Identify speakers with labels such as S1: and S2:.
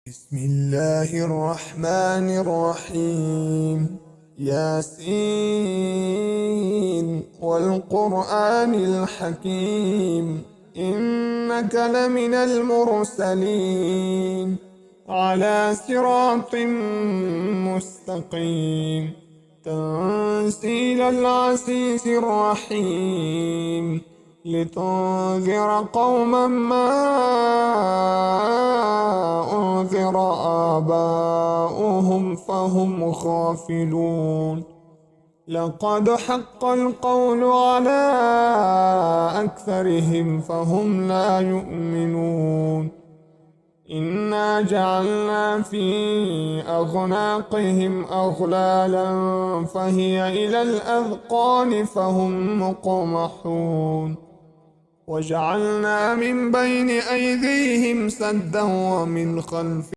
S1: بسم الله الرحمن الرحيم. ياسين والقرآن الحكيم إنك لمن المرسلين على صراط مستقيم تنزيل العزيز الرحيم لتنذر قوما ما أنذر آباؤهم فهم غافلون. لقد حق القول على أكثرهم فهم لا يؤمنون. إنا جعلنا في أعناقهم أغلالا فهي إلى الأذقان فهم مقمحون. وجعلنا من بين أيديهم سدا ومن خلفهم